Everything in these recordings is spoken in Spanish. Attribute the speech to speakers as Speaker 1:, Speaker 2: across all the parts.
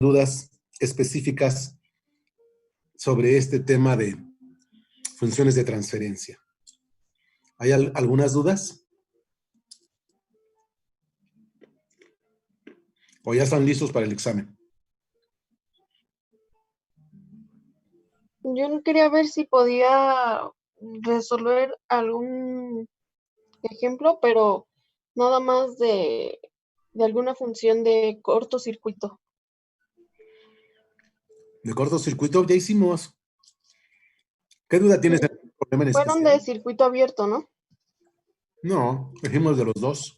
Speaker 1: dudas específicas sobre este tema de funciones de transferencia. ¿Hay algunas dudas? ¿O ya están listos para el examen?
Speaker 2: Yo no quería ver si podía resolver algún ejemplo, pero nada más de alguna función de cortocircuito.
Speaker 1: De cortocircuito ya hicimos. ¿Qué duda tienes en el problema en
Speaker 2: Fueron
Speaker 1: especial?
Speaker 2: de circuito abierto, ¿no?
Speaker 1: No, dijimos de los dos.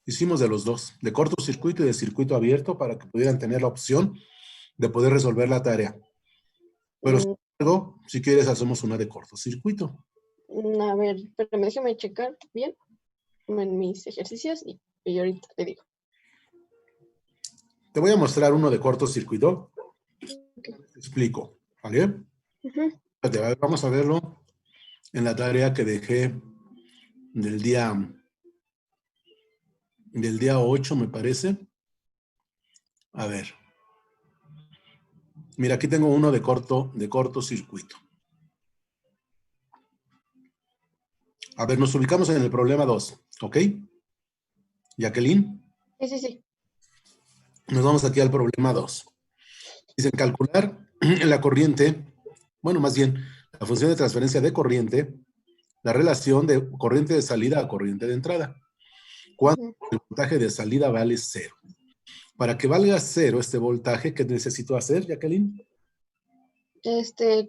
Speaker 1: Hicimos de los dos, de cortocircuito y de circuito abierto, para que pudieran tener la opción de poder resolver la tarea. Pero sin embargo, si quieres, hacemos una de cortocircuito.
Speaker 2: A ver, pero déjame checar bien en mis ejercicios y ahorita te digo.
Speaker 1: Te voy a mostrar uno de cortocircuito. Te explico, ¿vale? A ver, vamos a verlo en la tarea que dejé del día 8, me parece. A ver. Mira, aquí tengo uno de cortocircuito. A ver, nos ubicamos en el problema 2, ¿ok? Jacqueline.
Speaker 2: Sí.
Speaker 1: Nos vamos aquí al problema 2. Dicen calcular la corriente, bueno, más bien, la función de transferencia de corriente, la relación de corriente de salida a corriente de entrada. Cuando el voltaje de salida vale 0. Para que valga 0 este voltaje, ¿qué necesito hacer, Jacqueline?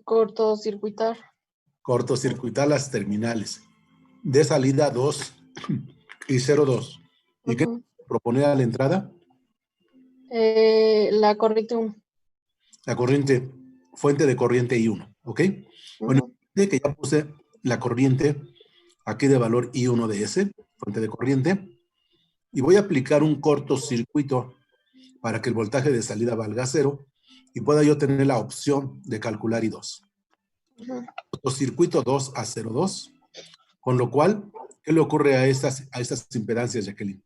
Speaker 2: Cortocircuitar.
Speaker 1: Cortocircuitar las terminales. De salida 2 y 0,2. ¿Y qué proponer a la entrada?
Speaker 2: La corriente 1.
Speaker 1: La corriente, fuente de corriente I1, ¿ok? Bueno, de que ya puse la corriente aquí de valor I1 de S, fuente de corriente, y voy a aplicar un cortocircuito para que el voltaje de salida valga 0 y pueda yo tener la opción de calcular I2. Cortocircuito 2 a 0,2, con lo cual, ¿qué le ocurre a estas impedancias, Jacqueline?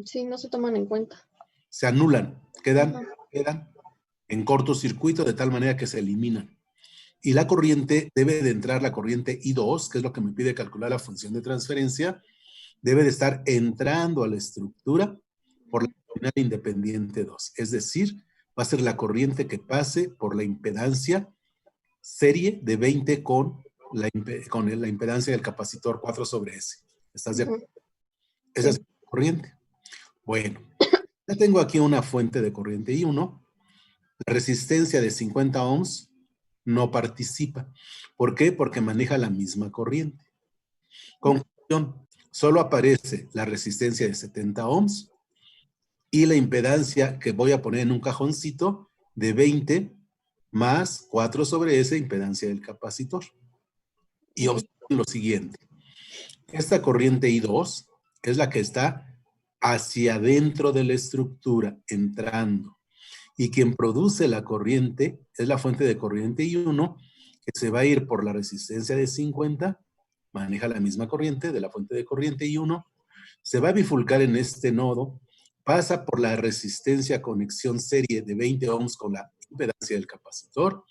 Speaker 2: Sí, no se toman en cuenta.
Speaker 1: Se anulan, quedan en cortocircuito de tal manera que se eliminan. Y la corriente debe de entrar, la corriente I2, que es lo que me pide calcular la función de transferencia, debe de estar entrando a la estructura por la terminal independiente 2. Es decir, va a ser la corriente que pase por la impedancia serie de 20 con la impedancia del capacitor 4 sobre S. ¿Estás de acuerdo? Esa es la corriente. Bueno, ya tengo aquí una fuente de corriente I1. La resistencia de 50 ohms no participa. ¿Por qué? Porque maneja la misma corriente. Conclusión, solo aparece la resistencia de 70 ohms y la impedancia que voy a poner en un cajoncito de 20 más 4 sobre S, impedancia del capacitor. Y observen lo siguiente. Esta corriente I2 es la que está hacia adentro de la estructura, entrando. Y quien produce la corriente es la fuente de corriente I1, que se va a ir por la resistencia de 50, maneja la misma corriente de la fuente de corriente I1, se va a bifurcar en este nodo, pasa por la resistencia conexión serie de 20 ohms con la impedancia del capacitor,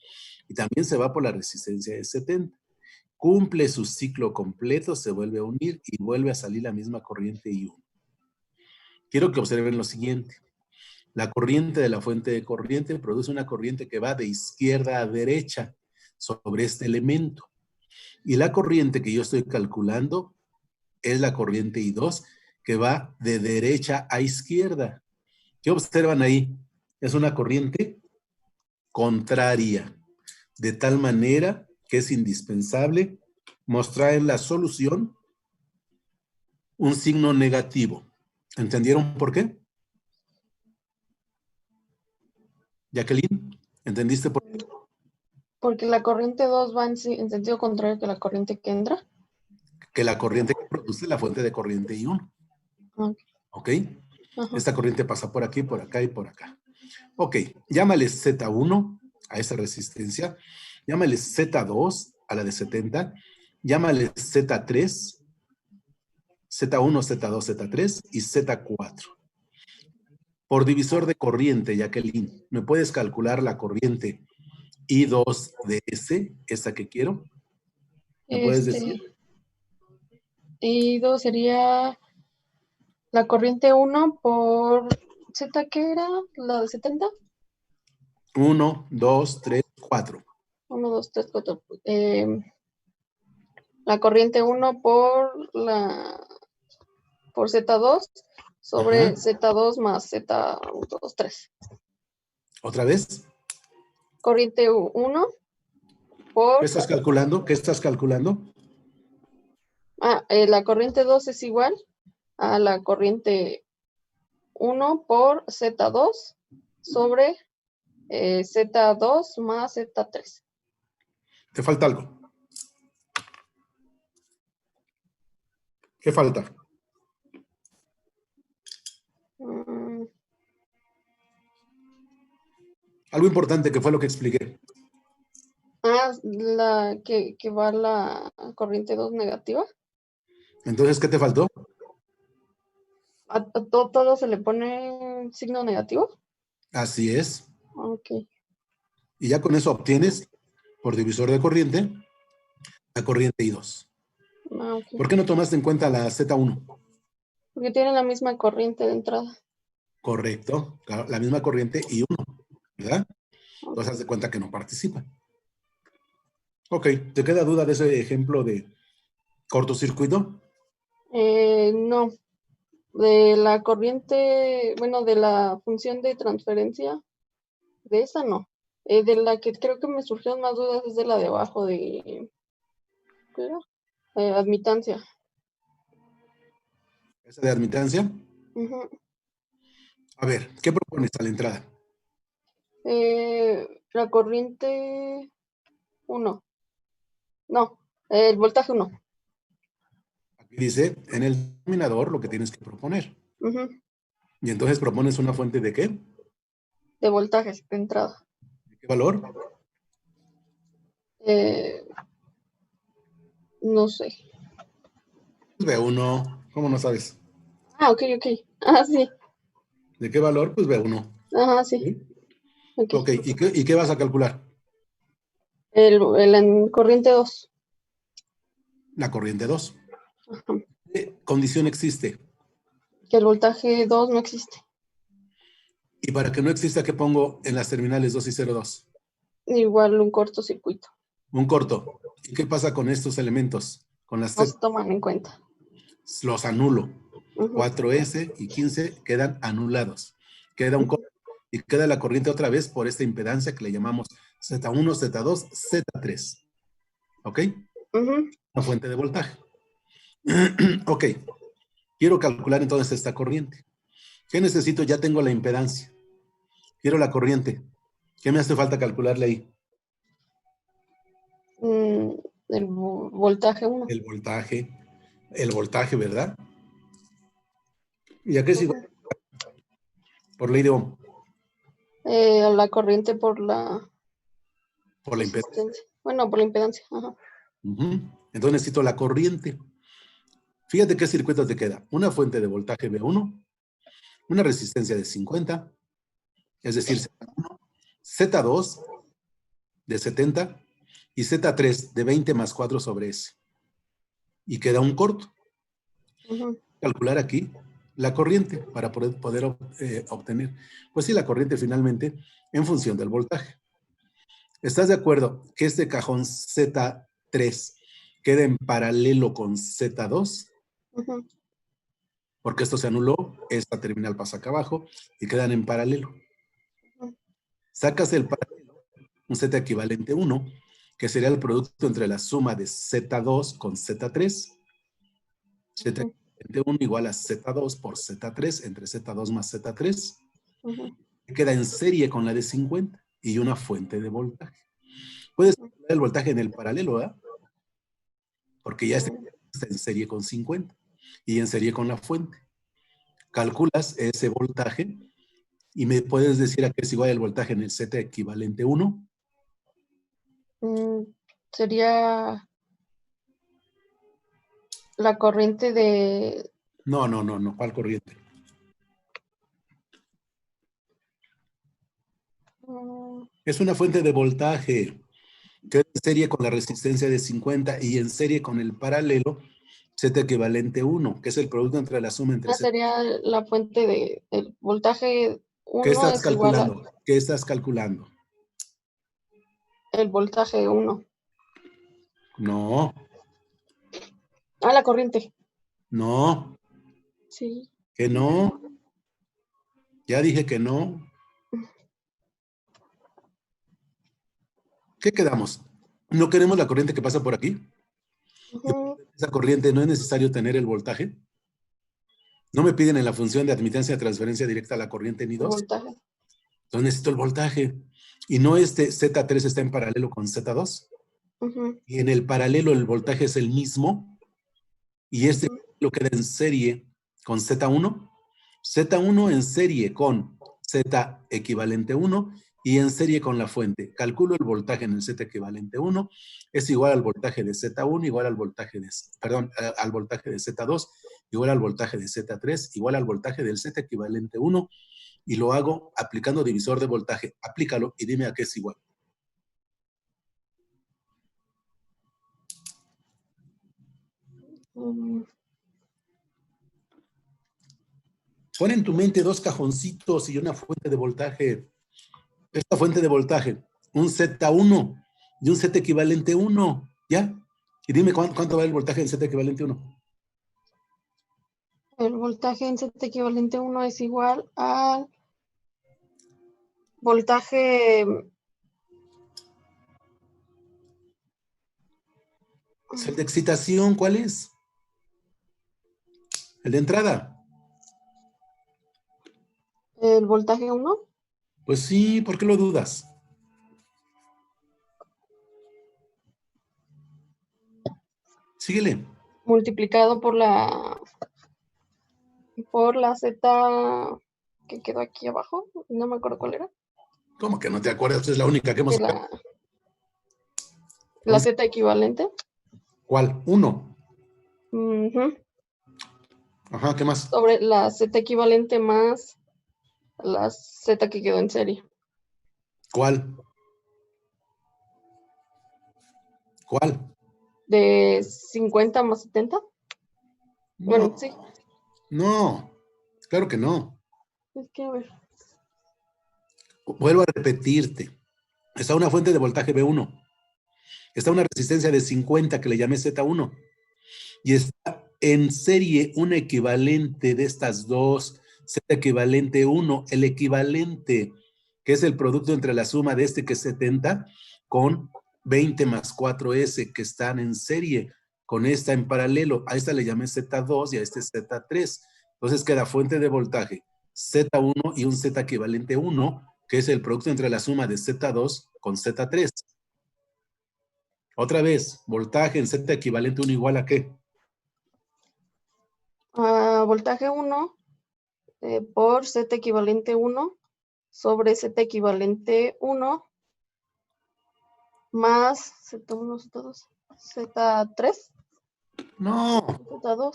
Speaker 1: y también se va por la resistencia de 70. Cumple su ciclo completo, se vuelve a unir y vuelve a salir la misma corriente I1. Quiero que observen lo siguiente. La corriente de la fuente de corriente produce una corriente que va de izquierda a derecha sobre este elemento. Y la corriente que yo estoy calculando es la corriente I2 que va de derecha a izquierda. ¿Qué observan ahí? Es una corriente contraria, de tal manera que es indispensable mostrar en la solución un signo negativo. ¿Entendieron por qué? Jacqueline, ¿entendiste por qué?
Speaker 2: Porque la corriente 2 va en sentido contrario que la corriente que entra.
Speaker 1: Que la corriente que produce la fuente de corriente I1. ¿Ok? Esta corriente pasa por aquí, por acá y por acá. Ok, llámale Z1 a esa resistencia, llámale Z2 a la de 70, llámale Z3, Z1, Z2, Z3 y Z4. Por divisor de corriente, Jacqueline, ¿me puedes calcular la corriente I2 de S, esta que quiero? ¿Me puedes decir?
Speaker 2: Y 2 sería la corriente 1 por Z, ¿qué era? ¿La de 70?
Speaker 1: 1, 2, 3, 4.
Speaker 2: 1, 2, 3, 4. La corriente 1 por Z2 sobre
Speaker 1: Ajá.
Speaker 2: Z2 más Z2, 3.
Speaker 1: ¿Otra vez?
Speaker 2: Corriente 1
Speaker 1: ¿Qué
Speaker 2: por...
Speaker 1: estás calculando? ¿Qué estás calculando?
Speaker 2: la corriente 2 es igual a la corriente 1 por Z2 sobre Z2 más Z3.
Speaker 1: Te falta algo. ¿Qué falta?
Speaker 2: Mm,
Speaker 1: Algo importante que fue lo que expliqué.
Speaker 2: que va la corriente 2 negativa.
Speaker 1: Entonces, ¿qué te faltó?
Speaker 2: ¿A todo se le pone signo negativo?
Speaker 1: Así es.
Speaker 2: Ok.
Speaker 1: Y ya con eso obtienes, por divisor de corriente, la corriente I2.
Speaker 2: Ok.
Speaker 1: ¿Por qué no tomaste en cuenta la Z1?
Speaker 2: Porque tienen la misma corriente de entrada.
Speaker 1: Correcto. Claro, la misma corriente I1, ¿verdad?
Speaker 2: Ok.
Speaker 1: Entonces, haz de cuenta que no participa. Ok. ¿Te queda duda de ese ejemplo de cortocircuito?
Speaker 2: No, de la corriente, bueno, de la función de transferencia, de esa no. De la que creo que me surgieron más dudas es de la de abajo, ¿qué era? Admitancia.
Speaker 1: Esa de admitancia.
Speaker 2: Ujú.
Speaker 1: A ver, ¿qué propones a la entrada?
Speaker 2: La corriente 1. No, el voltaje 1.
Speaker 1: Aquí dice, en el denominador lo que tienes que proponer.
Speaker 2: Ujú.
Speaker 1: Y entonces propones una fuente de qué?
Speaker 2: De voltajes de entrada.
Speaker 1: ¿De qué valor?
Speaker 2: Eh, no sé.
Speaker 1: Pues B1. ¿Cómo no sabes?
Speaker 2: Ok, ok. Sí.
Speaker 1: ¿De qué valor? Pues B1.
Speaker 2: Ajá, sí.
Speaker 1: ¿Sí?
Speaker 2: Ok.
Speaker 1: Ok, ¿y qué vas a calcular?
Speaker 2: En corriente 2.
Speaker 1: La corriente 2.
Speaker 2: Ajá.
Speaker 1: ¿Qué condición existe?
Speaker 2: Que el voltaje 2 no existe.
Speaker 1: Y para que no exista, ¿qué pongo en las terminales 2 y 0,2?
Speaker 2: Igual un cortocircuito.
Speaker 1: Un corto. ¿Y qué pasa con estos elementos? Con las
Speaker 2: No
Speaker 1: Z,
Speaker 2: se toman en cuenta.
Speaker 1: los anulo.
Speaker 2: Ujú.
Speaker 1: 4S y 15 quedan anulados. Queda un corto
Speaker 2: Ujú.
Speaker 1: y queda la corriente otra vez por esta impedancia que le llamamos Z1, Z2, Z3. ¿Ok?
Speaker 2: Ujú.
Speaker 1: Una fuente de voltaje. Ok. Quiero calcular entonces esta corriente. ¿Qué necesito? Ya tengo la impedancia. Quiero la corriente. ¿Qué me hace falta calcularle ahí?
Speaker 2: Mm, voltaje 1.
Speaker 1: El voltaje. El voltaje, ¿verdad? ¿Y a qué sigo? Por ley de Ohm.
Speaker 2: La corriente por la
Speaker 1: Por la impedancia.
Speaker 2: resistencia. Bueno, por la impedancia. Ajá.
Speaker 1: Entonces necesito la corriente. Fíjate qué circuito te queda. Una fuente de voltaje V1, una resistencia de 50, es decir, Z1, Z2 de 70 y Z3 de 20 más 4 sobre S. Y queda un corto.
Speaker 2: Ujú.
Speaker 1: Calcular aquí la corriente para poder obtener, pues sí, la corriente finalmente en función del voltaje. ¿Estás de acuerdo que este cajón Z3 queda en paralelo con Z2?
Speaker 2: Ujú.
Speaker 1: Porque esto se anuló, esta terminal pasa acá abajo y quedan en paralelo.
Speaker 2: Ujú.
Speaker 1: Sacas el paralelo, un Z equivalente 1, que sería el producto entre la suma de Z2 con Z3. Z
Speaker 2: Ujú.
Speaker 1: equivalente 1 igual a Z2 por Z3 entre Z2 más Z3.
Speaker 2: Ujú.
Speaker 1: Queda en serie con la de 50 y una fuente de voltaje. Puedes calcular el voltaje en el paralelo, ¿verdad? Porque ya está
Speaker 2: Ujú.
Speaker 1: en serie con 50 y en serie con la fuente. Calculas ese voltaje y me puedes decir a qué es igual el voltaje en el Z equivalente 1.
Speaker 2: Mm, Sería la corriente de...
Speaker 1: No, no, no, no, ¿cuál corriente? Es una fuente de voltaje que es en serie con la resistencia de 50 y en serie con el paralelo Z equivalente 1, que es el producto entre la suma entre Z.
Speaker 2: Sería la fuente del voltaje
Speaker 1: ¿Qué
Speaker 2: 1
Speaker 1: estás
Speaker 2: es igual
Speaker 1: calculando? ¿Qué estás calculando?
Speaker 2: al voltaje 1.
Speaker 1: No,
Speaker 2: Ah, la corriente.
Speaker 1: no,
Speaker 2: Sí.
Speaker 1: que no. Ya dije que no. ¿Qué quedamos? ¿No queremos la corriente que pasa por aquí? Esa corriente no es necesario tener el voltaje. No me piden en la función de admitencia de transferencia directa la corriente ni 2.
Speaker 2: Voltaje.
Speaker 1: Entonces necesito el voltaje. Y no este Z3 está en paralelo con Z2. Y en el paralelo el voltaje es el mismo. Y este lo queda en serie con Z1. Z1 en serie con Z equivalente 1 y en serie con la fuente. Calculo el voltaje en el Z equivalente 1, es igual al voltaje de Z1, igual al voltaje de, perdón, al voltaje de Z2, igual al voltaje de Z3, igual al voltaje del Z equivalente 1, y lo hago aplicando divisor de voltaje. Aplícalo y dime a qué es igual. Pon en tu mente dos cajoncitos y una fuente de voltaje. Esta fuente de voltaje, un Z1 y un Z equivalente 1, ¿ya? Y dime cuánto vale el voltaje en Z equivalente 1.
Speaker 2: El voltaje en Z equivalente 1 es igual al voltaje.
Speaker 1: ¿El de excitación cuál es? ¿El de entrada?
Speaker 2: ¿El voltaje 1?
Speaker 1: Pues sí, ¿por qué lo dudas? Síguele.
Speaker 2: Multiplicado por la Z que quedó aquí abajo. No me acuerdo cuál era.
Speaker 1: ¿Cómo que no te acuerdas? Es la única que hemos...
Speaker 2: La Z equivalente.
Speaker 1: ¿Cuál? 1. Ajá, ¿qué más?
Speaker 2: Sobre la Z equivalente más la Z que quedó en serie.
Speaker 1: ¿Cuál? ¿Cuál?
Speaker 2: ¿De 50 más 70?
Speaker 1: No,
Speaker 2: Bueno, sí.
Speaker 1: no, claro que no.
Speaker 2: Es que a ver.
Speaker 1: Vuelvo a repetirte. Está una fuente de voltaje B1. Está una resistencia de 50 que le llamé Z1. Y está en serie un equivalente de estas dos, Z equivalente 1, el equivalente, que es el producto entre la suma de este que es 70, con 20 más 4S, que están en serie, con esta en paralelo. A esta le llamé Z2 y a este Z3. Entonces queda fuente de voltaje Z1 y un Z equivalente 1, que es el producto entre la suma de Z2 con Z3. Otra vez, voltaje en Z equivalente 1 igual a ¿qué?
Speaker 2: Voltaje 1 por Z equivalente 1 sobre Z equivalente 1 más Z1, Z2, Z3.
Speaker 1: No.
Speaker 2: Z2.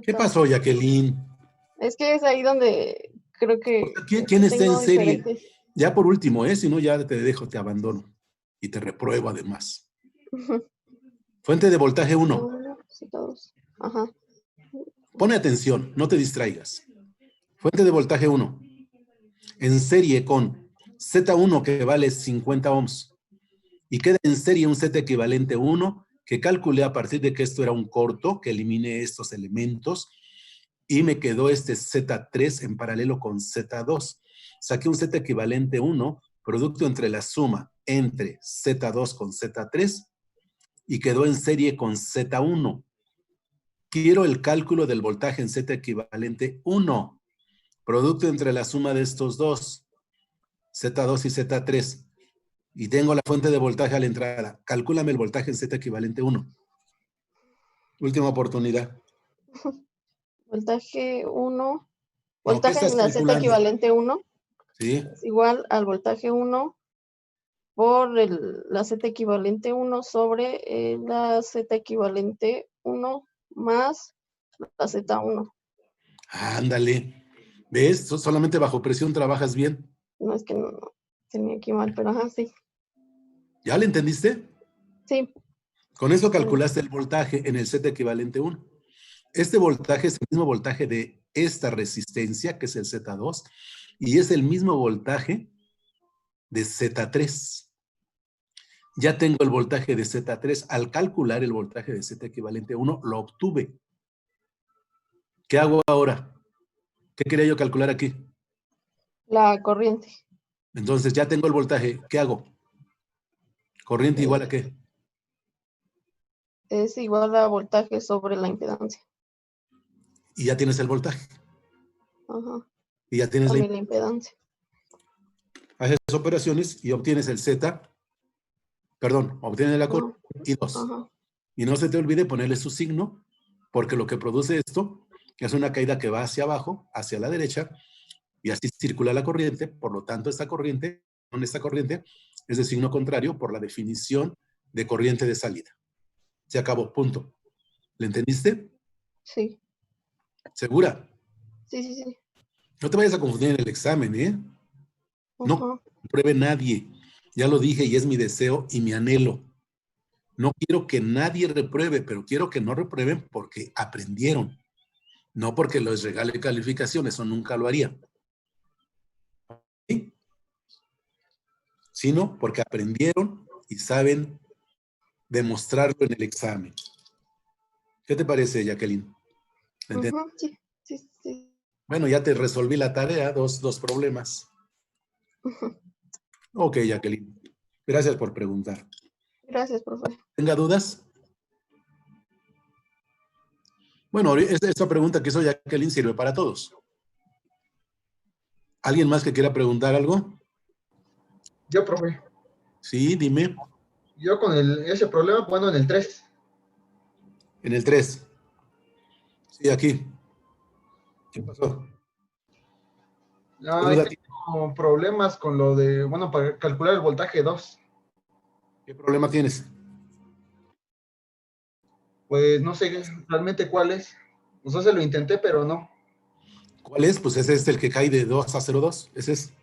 Speaker 1: ¿Qué pasó, Jacqueline?
Speaker 2: Es que es ahí donde creo que
Speaker 1: ¿Quién está en serie?
Speaker 2: diferentes.
Speaker 1: Ya por último, si no, ya te dejo, te abandono. Y te repruebo además. Fuente de voltaje 1.
Speaker 2: Z2. Ajá.
Speaker 1: Pone atención, no te distraigas. Fuente de voltaje 1. En serie con Z1 que vale 50 ohms. Y queda en serie un Z equivalente 1 que calculé a partir de que esto era un corto, que eliminé estos elementos. Y me quedó este Z3 en paralelo con Z2. Saqué un Z equivalente 1, producto entre la suma entre Z2 con Z3 y quedó en serie con Z1. Quiero el cálculo del voltaje en Z equivalente 1, producto entre la suma de estos dos, Z2 y Z3. Y tengo la fuente de voltaje a la entrada. Calcúlame el voltaje en Z equivalente 1. Última oportunidad.
Speaker 2: Voltaje 1.
Speaker 1: No, ¿qué
Speaker 2: Voltaje
Speaker 1: estás
Speaker 2: en la Z
Speaker 1: calculando?
Speaker 2: equivalente 1
Speaker 1: ¿Sí?
Speaker 2: es igual al voltaje 1 por la Z equivalente 1 sobre la Z equivalente 1 más la Z1.
Speaker 1: Ándale. ¿Ves? Solamente bajo presión trabajas bien.
Speaker 2: No es que no. tenía aquí mal, pero ajá, sí.
Speaker 1: ¿Ya le entendiste?
Speaker 2: Sí.
Speaker 1: Con eso calculaste el voltaje en el Z equivalente 1. Este voltaje es el mismo voltaje de esta resistencia, que es el Z2, y es el mismo voltaje de Z3. Ya tengo el voltaje de Z3. Al calcular el voltaje de Z equivalente a 1, lo obtuve. ¿Qué hago ahora? ¿Qué quería yo calcular aquí?
Speaker 2: La corriente.
Speaker 1: Entonces ya tengo el voltaje. ¿Qué hago? ¿Corriente igual a qué?
Speaker 2: Es igual a voltaje sobre la impedancia.
Speaker 1: Y ya tienes el voltaje.
Speaker 2: Ajá.
Speaker 1: Y ya tienes
Speaker 2: También la impedancia.
Speaker 1: haces operaciones y obtienes el Z, perdón, obtienes la corriente y 2.
Speaker 2: Ajá.
Speaker 1: Y no se te olvide ponerle su signo, porque lo que produce esto es una caída que va hacia abajo, hacia la derecha, y así circula la corriente. Por lo tanto, esta corriente es de signo contrario por la definición de corriente de salida. Se acabó, punto. ¿Le entendiste?
Speaker 2: Sí.
Speaker 1: ¿Segura?
Speaker 2: Sí, sí, sí.
Speaker 1: No te vayas a confundir en el examen, ¿eh? No
Speaker 2: Ajá.
Speaker 1: pruebe nadie. Ya lo dije y es mi deseo y mi anhelo. No quiero que nadie repruebe, pero quiero que no reprueben porque aprendieron. No porque les regale calificación, eso nunca lo haría. ¿Sí? Sino porque aprendieron y saben demostrarlo en el examen. ¿Qué te parece, Jacqueline?
Speaker 2: Ajá. Sí, sí, sí.
Speaker 1: Bueno, ya te resolví la tarea, dos problemas.
Speaker 2: Ajá.
Speaker 1: Ok, Jacqueline. Gracias por preguntar.
Speaker 2: Gracias, profe.
Speaker 1: ¿Tenga dudas? Bueno, esta pregunta que hizo Jacqueline sirve para todos. ¿Alguien más que quiera preguntar algo?
Speaker 3: Yo, profe.
Speaker 1: Sí, dime.
Speaker 3: Yo con ese problema, bueno, en el 3.
Speaker 1: En el 3. Sí, aquí. ¿Qué pasó?
Speaker 3: Ahí tengo problemas con lo de, bueno, para calcular el voltaje 2.
Speaker 1: ¿Qué problema tienes?
Speaker 3: Pues no sé realmente cuál es. O sea, se lo intenté, pero no.
Speaker 1: ¿Cuál es? Pues ese es el que cae de 2 a 0,2. Ese es.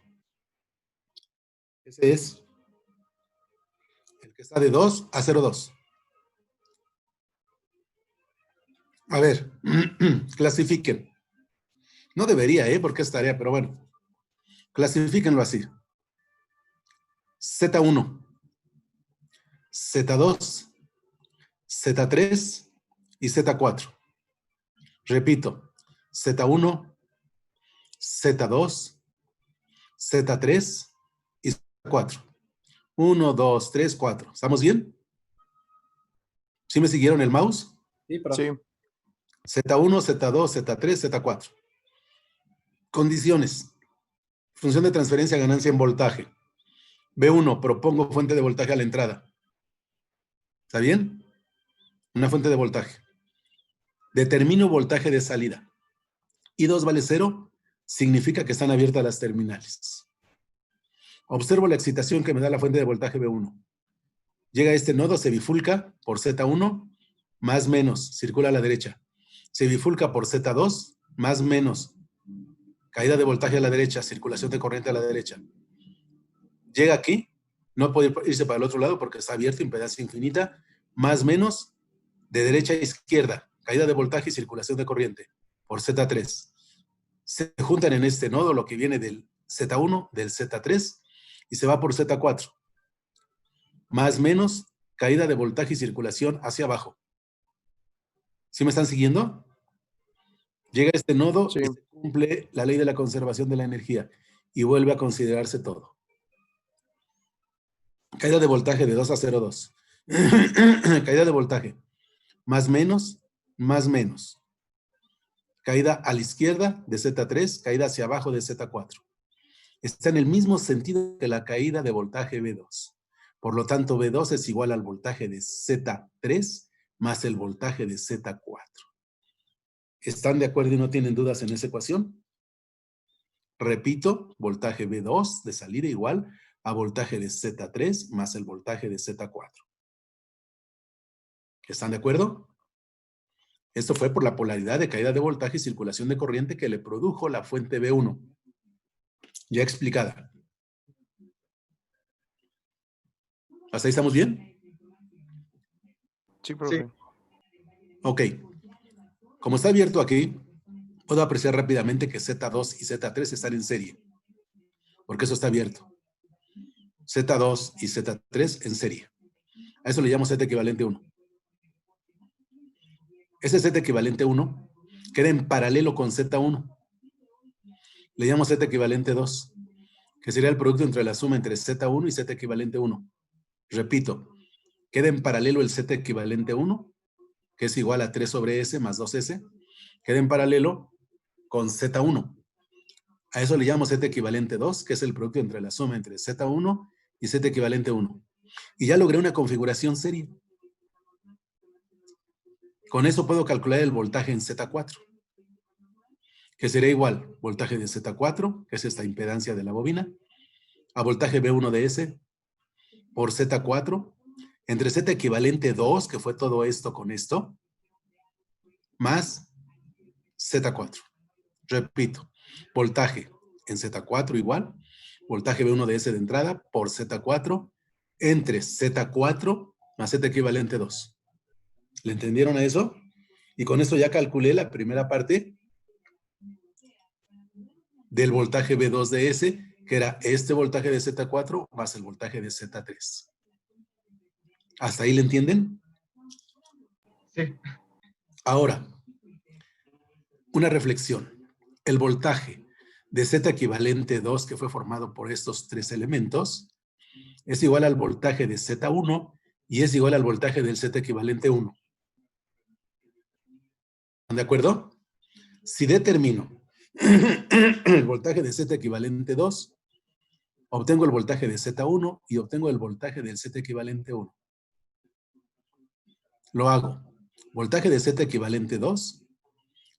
Speaker 1: Ese es. El que está de 2 a 0,2. A ver, clasifiquen. No debería, porque es tarea, pero bueno. Clasifíquenlo así. Z1, Z2, Z3 y Z4. Repito, Z1, Z2, Z3 y Z4. 1, 2, 3, 4. ¿Estamos bien? ¿Sí me siguieron el mouse?
Speaker 4: Sí, profe. Sí.
Speaker 1: Z1, Z2, Z3, Z4. Condiciones. Función de transferencia ganancia en voltaje. B1, propongo fuente de voltaje a la entrada. ¿Está bien? Una fuente de voltaje. Determino voltaje de salida. I2 vale 0, significa que están abiertas las terminales. Observo la excitación que me da la fuente de voltaje B1. Llega a este nodo, se bifurca por Z1, más menos, circula a la derecha. Se bifurca por Z2, más menos, caída de voltaje a la derecha, circulación de corriente a la derecha. Llega aquí, no puede irse para el otro lado porque está abierto, impedancia infinita, más menos, de derecha a izquierda, caída de voltaje y circulación de corriente, por Z3. Se juntan en este nodo lo que viene del Z1, del Z3, y se va por Z4. Más menos, caída de voltaje y circulación hacia abajo. ¿Sí me están siguiendo? Llega a este nodo y se cumple la ley de la conservación de la energía y vuelve a considerarse todo. Caída de voltaje de 2 a 0,2. Caída de voltaje. Más menos, más menos. Caída a la izquierda de Z3, caída hacia abajo de Z4. Está en el mismo sentido que la caída de voltaje B2. Por lo tanto, B2 es igual al voltaje de Z3 más el voltaje de Z4. ¿Están de acuerdo y no tienen dudas en esa ecuación? Repito, voltaje B2 de salida igual a voltaje de Z3 más el voltaje de Z4. ¿Están de acuerdo? Esto fue por la polaridad de caída de voltaje y circulación de corriente que le produjo la fuente B1. Ya explicada. ¿Hasta ahí estamos bien?
Speaker 4: Sí, profe.
Speaker 3: Sí.
Speaker 1: Ok. Como está abierto aquí, puedo apreciar rápidamente que Z2 y Z3 están en serie, porque eso está abierto. Z2 y Z3 en serie. A eso le llamo Z equivalente 1. Ese Z equivalente 1 queda en paralelo con Z1. Le llamo Z equivalente 2, que sería el producto entre la suma entre Z1 y Z equivalente 1. Repito, queda en paralelo el Z equivalente 1, que es igual a 3 sobre S más 2S, queda en paralelo con Z1. A eso le llamo Z equivalente 2, que es el producto entre la suma entre Z1 y Z equivalente 1. Y ya logré una configuración serie. Con eso puedo calcular el voltaje en Z4, que sería igual voltaje de Z4, que es esta impedancia de la bobina, a voltaje B1 de S por Z4, entre Z equivalente 2, que fue todo esto con esto, más Z4. Repito, voltaje en Z4 igual, voltaje B1 de S de entrada por Z4, entre Z4 más Z equivalente 2. ¿Le entendieron a eso? Y con esto ya calculé la primera parte del voltaje B2 de S, que era este voltaje de Z4 más el voltaje de Z3. ¿Hasta ahí le entienden?
Speaker 3: Sí.
Speaker 1: Ahora, una reflexión. El voltaje de Z equivalente 2, que fue formado por estos tres elementos, es igual al voltaje de Z1 y es igual al voltaje del Z equivalente 1. ¿Están de acuerdo? Si determino el voltaje de Z equivalente 2, obtengo el voltaje de Z1 y obtengo el voltaje del Z equivalente 1. Lo hago. Voltaje de Z equivalente 2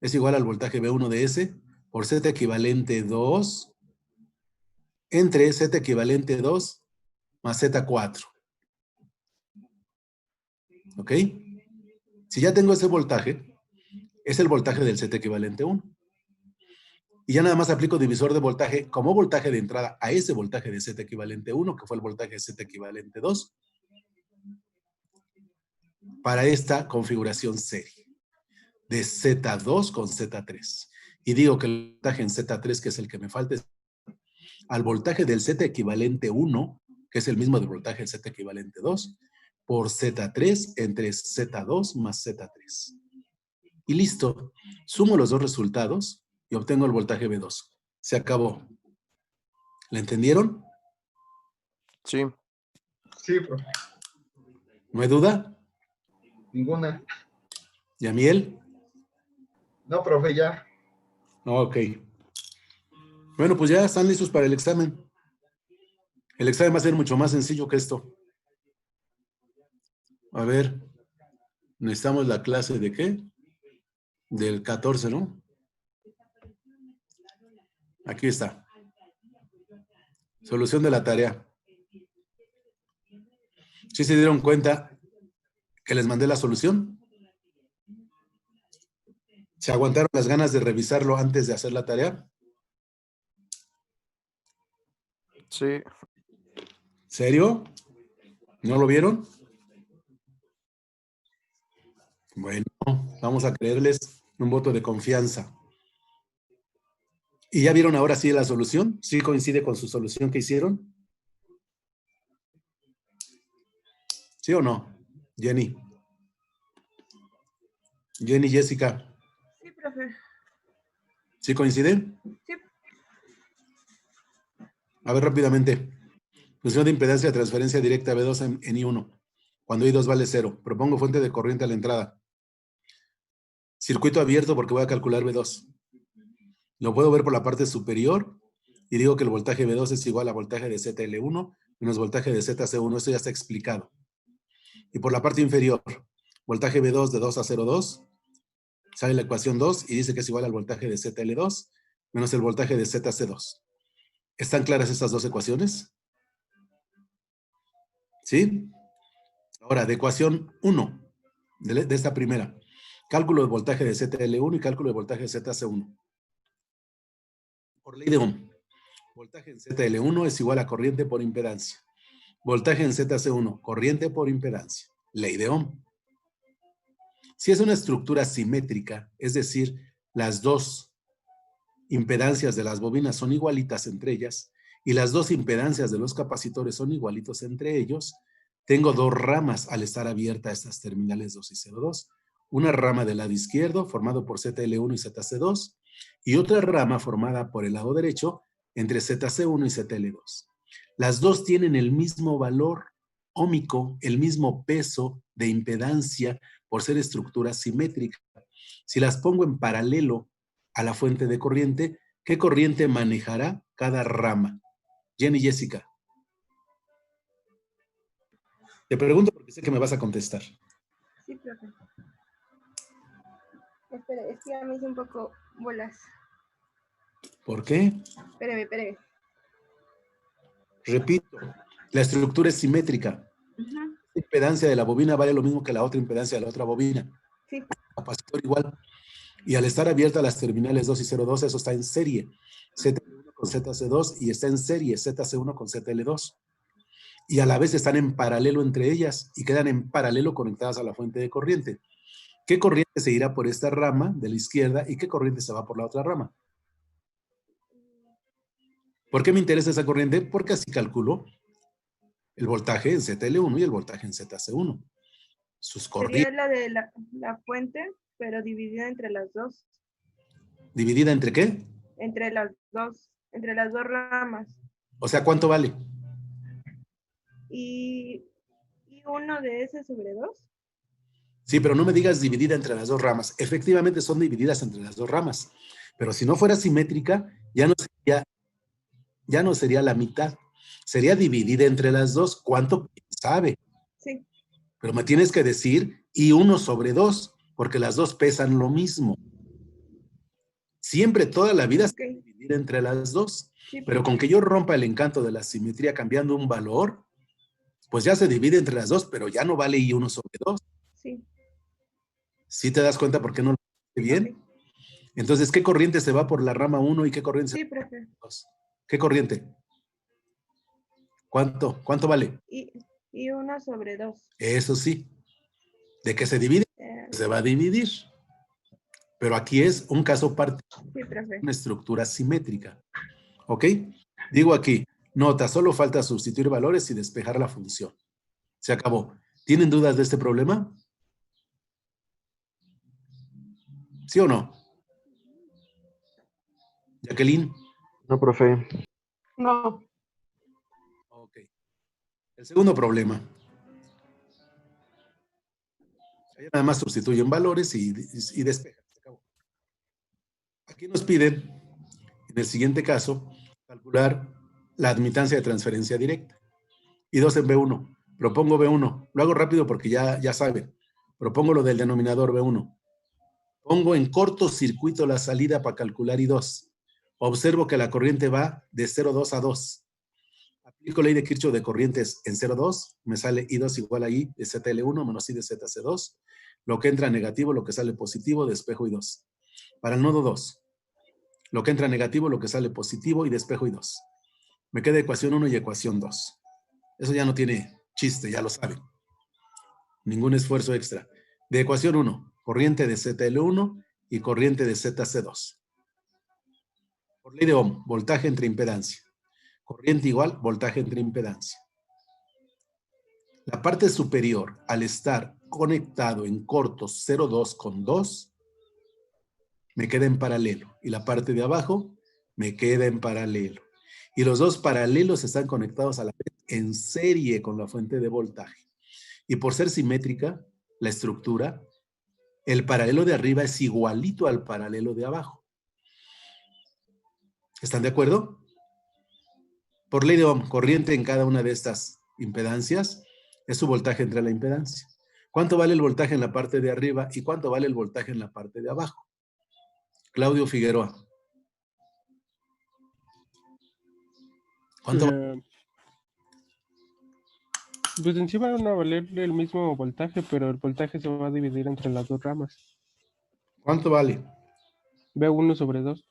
Speaker 1: es igual al voltaje B1 de S por Z equivalente 2 entre Z equivalente 2 más Z4. ¿Ok? Si ya tengo ese voltaje, es el voltaje del Z equivalente 1. Y ya nada más aplico divisor de voltaje como voltaje de entrada a ese voltaje de Z equivalente 1, que fue el voltaje de Z equivalente 2, para esta configuración serie de Z2 con Z3. Y digo que el voltaje en Z3, que es el que me falta, es al voltaje del Z equivalente 1, que es el mismo del voltaje del Z equivalente 2, por Z3 entre Z2 más Z3. Y listo. Sumo los dos resultados y obtengo el voltaje B2. Se acabó. ¿Le entendieron?
Speaker 4: Sí.
Speaker 3: Sí, profe.
Speaker 1: ¿No hay duda?
Speaker 3: Ninguna.
Speaker 1: ¿Yamiel?
Speaker 3: No, profe, ya.
Speaker 1: Ok. Bueno, pues ya están listos para el examen. El examen va a ser mucho más sencillo que esto. A ver, necesitamos la clase de ¿qué? Del 14, ¿no? Aquí está. Solución de la tarea. ¿Sí se dieron cuenta que les mandé la solución? ¿Se aguantaron las ganas de revisarlo antes de hacer la tarea?
Speaker 4: Sí.
Speaker 1: ¿Serio? ¿No lo vieron? Bueno, vamos a creerles un voto de confianza. ¿Y ya vieron ahora sí la solución? ¿Sí coincide con su solución que hicieron? ¿Sí o no? Jenny. Jenny, Jessica.
Speaker 5: Sí, profe.
Speaker 1: ¿Sí coinciden?
Speaker 5: Sí.
Speaker 1: A ver rápidamente. Función de impedancia de transferencia directa B2 en I1. Cuando I2 vale 0. Propongo fuente de corriente a la entrada. Circuito abierto porque voy a calcular B2. Lo puedo ver por la parte superior y digo que el voltaje B2 es igual a voltaje de ZL1 menos voltaje de ZC1. Esto ya está explicado. Y por la parte inferior, voltaje B2 de 2 a 0,2, sale la ecuación 2 y dice que es igual al voltaje de ZL2 menos el voltaje de ZC2. ¿Están claras estas dos ecuaciones? ¿Sí? Ahora, de ecuación 1, de esta primera, cálculo de voltaje de ZL1 y cálculo de voltaje de ZC1. Por ley de Ohm, voltaje en ZL1 es igual a corriente por impedancia. Voltaje en ZC1, corriente por impedancia. Ley de Ohm. Si es una estructura simétrica, es decir, las dos impedancias de las bobinas son igualitas entre ellas y las dos impedancias de los capacitores son igualitos entre ellos, tengo dos ramas al estar abiertas estas terminales 2 y 0,2. Una rama del lado izquierdo formado por ZL1 y ZC2 y otra rama formada por el lado derecho entre ZC1 y ZL2. Las dos tienen el mismo valor óhmico, el mismo peso de impedancia por ser estructuras simétricas. Si las pongo en paralelo a la fuente de corriente, ¿qué corriente manejará cada rama? Jenny, Jessica. Te pregunto porque sé que me vas a contestar.
Speaker 5: Sí, profe. Espera, es que ya me hice un poco bolas.
Speaker 1: ¿Por qué?
Speaker 5: Espérame.
Speaker 1: Repito, la estructura es simétrica. La impedancia de la bobina vale lo mismo que la otra impedancia de la otra bobina.
Speaker 5: Sí.
Speaker 1: Capacitor igual. Y al estar abiertas las terminales 2 y 0,2, eso está en serie. ZL1 con ZC2 y está en serie ZC1 con ZL2. Y a la vez están en paralelo entre ellas y quedan en paralelo conectadas a la fuente de corriente. ¿Qué corriente se irá por esta rama de la izquierda y qué corriente se va por la otra rama? ¿Por qué me interesa esa corriente? Porque así calculo el voltaje en ZL1 y el voltaje en ZC1. Sus corrientes.
Speaker 5: Sería la de la fuente, pero dividida entre las dos.
Speaker 1: ¿Dividida entre qué?
Speaker 5: Entre las dos ramas.
Speaker 1: O sea, ¿cuánto vale?
Speaker 5: Y 1 de S sobre 2.
Speaker 1: Sí, pero no me digas dividida entre las dos ramas. Efectivamente son divididas entre las dos ramas. Pero si no fuera simétrica, ya no sería la mitad. Sería dividida entre las dos. ¿Cuánto? ¿Quién sabe?
Speaker 5: Sí.
Speaker 1: Pero me tienes que decir I1 sobre 2, porque las dos pesan lo mismo. Siempre, toda la vida, se va a dividir entre las dos.
Speaker 5: Sí,
Speaker 1: Pero con que yo rompa el encanto de la simetría cambiando un valor, pues ya se divide entre las dos, pero ya no vale I1 sobre 2.
Speaker 5: Sí.
Speaker 1: ¿Sí te das cuenta por qué no lo hace bien?
Speaker 5: Ok.
Speaker 1: Entonces, ¿qué corriente se va por la rama 1 y qué corriente
Speaker 5: Sí,
Speaker 1: se va por
Speaker 5: profe.
Speaker 1: la 2? ¿Qué corriente? ¿Cuánto? ¿Cuánto vale?
Speaker 5: Y 1 sobre 2.
Speaker 1: Eso sí. ¿De qué se divide? Se va a dividir. Pero aquí es un caso particular,
Speaker 5: Sí, profe.
Speaker 1: una estructura simétrica. ¿Ok? Digo aquí, nota, solo falta sustituir valores y despejar la función. Se acabó. ¿Tienen dudas de este problema? ¿Sí o no? Jacqueline.
Speaker 4: No, profe.
Speaker 2: No.
Speaker 1: Ok. El segundo problema. Ahí nada más sustituyen valores y despejan. Se acabó. Aquí nos piden, en el siguiente caso, calcular la admitancia de transferencia directa. Y 2 en B1. Propongo B1. Lo hago rápido porque ya saben. Propongo lo del denominador B1. Pongo en cortocircuito la salida para calcular I2. Observo que la corriente va de 0,2 a 2. Aplico ley de Kirchhoff de corrientes en 0,2. Me sale I2 igual a I de ZL1 menos I de ZC2. Lo que entra negativo, lo que sale positivo, despejo I2. Para el nodo 2. Lo que entra negativo, lo que sale positivo y despejo I2. Me queda ecuación 1 y ecuación 2. Eso ya no tiene chiste, ya lo saben. Ningún esfuerzo extra. De ecuación 1, corriente de ZL1 y corriente de ZC2. Por ley de Ohm, voltaje entre impedancia. Corriente igual, voltaje entre impedancia. La parte superior, al estar conectado en cortos 0,2 con 2, me queda en paralelo. Y la parte de abajo me queda en paralelo. Y los dos paralelos están conectados a la vez en serie con la fuente de voltaje. Y por ser simétrica, la estructura, el paralelo de arriba es igualito al paralelo de abajo. ¿Están de acuerdo? Por ley de Ohm, corriente en cada una de estas impedancias es su voltaje entre la impedancia. ¿Cuánto vale el voltaje en la parte de arriba y cuánto vale el voltaje en la parte de abajo? Claudio Figueroa. ¿Cuánto vale?
Speaker 6: Pues encima van a valer el mismo voltaje, pero el voltaje se va a dividir entre las dos ramas.
Speaker 1: ¿Cuánto vale?
Speaker 6: B1 sobre 2.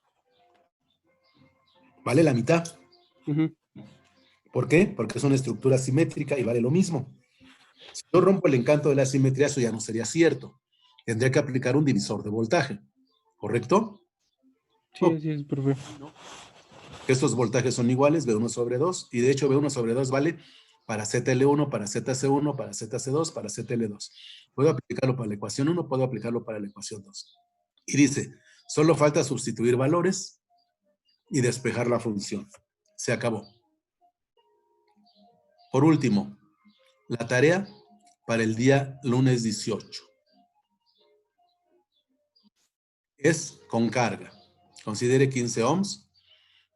Speaker 1: ¿Vale la mitad?
Speaker 6: Ujú.
Speaker 1: ¿Por qué? Porque es una estructura simétrica y vale lo mismo. Si yo rompo el encanto de la simetría, eso ya no sería cierto. Tendría que aplicar un divisor de voltaje, ¿correcto?
Speaker 6: Sí, así es, profe.
Speaker 1: Estos voltajes son iguales, V1 sobre 2, y de hecho V1 sobre 2 vale para ZL1, para ZC1, para ZC2, para ZL2. Puedo aplicarlo para la ecuación 1, puedo aplicarlo para la ecuación 2. Y dice, solo falta sustituir valores y despejar la función. Se acabó. Por último, la tarea para el día lunes 18 es con carga. Considere 15 ohms,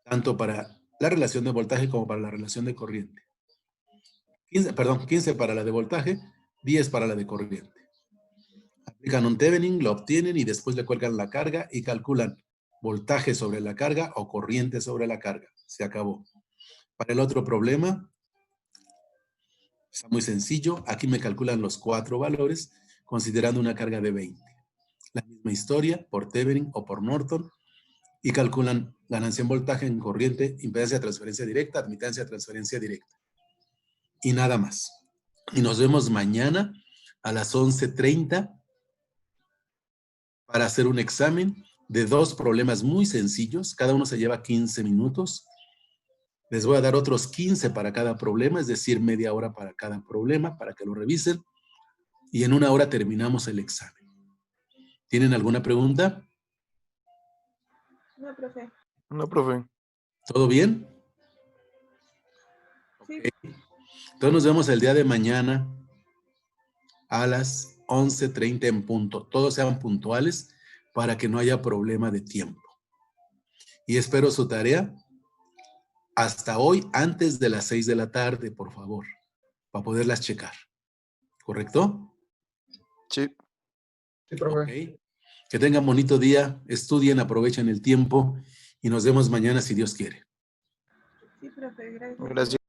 Speaker 1: tanto para la relación de voltaje como para la relación de corriente. 15 para la de voltaje, 10 para la de corriente. Aplican un Thevenin, lo obtienen y después le cuelgan la carga y calculan voltaje sobre la carga o corriente sobre la carga. Se acabó. Para el otro problema, está muy sencillo. Aquí me calculan los 4 valores, considerando una carga de 20. La misma historia, por Thevenin o por Norton, y calculan ganancia en voltaje, en corriente, impedancia de transferencia directa, admitancia de transferencia directa. Y nada más. Y nos vemos mañana a las 11:30 para hacer un examen de 2 problemas muy sencillos. Cada uno se lleva 15 minutos. Les voy a dar otros 15 para cada problema, es decir, media hora para cada problema, para que lo revisen. Y en 1 hora terminamos el examen. ¿Tienen alguna pregunta?
Speaker 5: No, profe.
Speaker 4: No, profe.
Speaker 1: ¿Todo bien?
Speaker 5: Sí.
Speaker 1: Okay. Entonces nos vemos el día de mañana a las 11:30 en punto. Todos sean puntuales para que no haya problema de tiempo. Y espero su tarea hasta hoy antes de las 6 de la tarde, por favor, para poderlas checar. ¿Correcto?
Speaker 4: Sí.
Speaker 3: Sí, profe.
Speaker 1: Okay. Que tengan bonito día, estudien, aprovechen el tiempo y nos vemos mañana si Dios quiere.
Speaker 5: Sí, profe, gracias.
Speaker 4: Gracias.